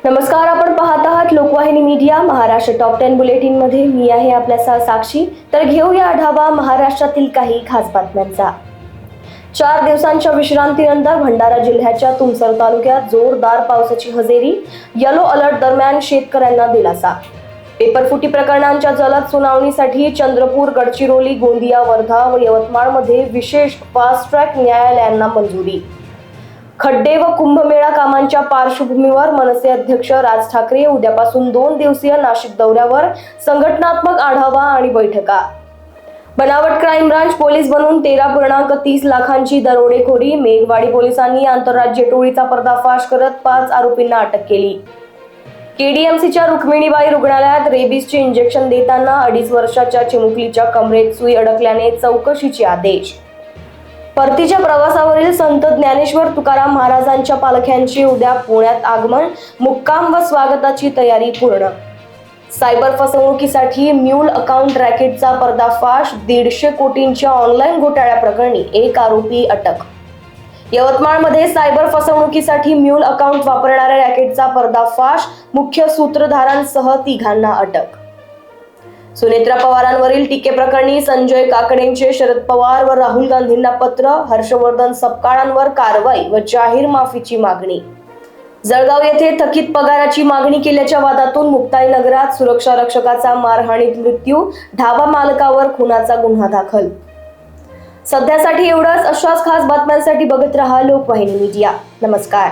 नमस्कार, आपण पाहत आहात लोकवाहिनी मीडिया महाराष्ट्र टॉप 10 बुलेटिन मध्ये. मी आहे आपल्यासह साक्षी. तर घेऊया आढावा महाराष्ट्रातील काही खास बातम्यांचा. 4 दिवसांच्या विश्रांतीनंतर भंडारा जिल्ह्याच्या तुमसर तालुक्यात जोरदार पावसाची हजेरी. येलो अलर्ट दरम्यान शेतकऱ्यांना दिलासा. पेपरफुटी प्रकरणांच्या जलद सुनावणीसाठी चंद्रपूर, गडचिरोली, गोंदिया, वर्धा व यवतमाळमध्ये विशेष फास्ट ट्रॅक न्यायालयांना मंजुरी. खड्डे व कुंभमेळा कामांच्या पार्श्वभूमीवर मनसे अध्यक्ष राज ठाकरे उद्यापासून 2 दिवसीय नाशिक दौऱ्यावर. संघटनात्मक आढावा आणि बैठका. बनावट क्राईम ब्रांच पोलीस बनून 13.30 लाखांची दरोडेखोरी. मेघवाडी पोलिसांनी आंतरराज्य टोळीचा पर्दाफाश करत 5 आरोपींना अटक केली. केडीएमसीच्या रुक्मिणीबाई रुग्णालयात रेबीजचे इंजेक्शन देताना 2.5 वर्षाच्या चिमुकलीच्या कमरेत सुई अडकल्याने चौकशीचे आदेश. परतीच्या प्रवासावरील संत ज्ञानेश्वर तुकाराम महाराजांच्या पालख्यांचे उद्या पुण्यात आगमन. मुक्काम व स्वागताची तयारी पूर्ण. सायबर फसवणुकीसाठी म्यूल अकाउंट रॅकेटचा पर्दाफाश. 150 कोटींच्या ऑनलाईन घोटाळ्याप्रकरणी 1 आरोपी अटक. यवतमाळमध्ये सायबर फसवणुकीसाठी म्यूल अकाउंट वापरणाऱ्या रॅकेटचा पर्दाफाश. मुख्य सूत्रधारांसह 3घांना अटक. सुनेत्रा पवारांवरील टीकेप्रकरणी संजय काकडेंचे शरद पवार व राहुल गांधींना पत्र. हर्षवर्धन सपकाळांवर कारवाई व जाहीर माफीची मागणी. जळगाव येथे थकीत पगाराची मागणी केल्याच्या वादातून मुक्ताईनगरात सुरक्षा रक्षकाचा मारहाणीत मृत्यू. ढाबा मालकावर खुनाचा गुन्हा दाखल. सध्यासाठी एवढंच. अशाच खास बातम्यांसाठी बघत रहा लोकवाहिनी मीडिया. नमस्कार.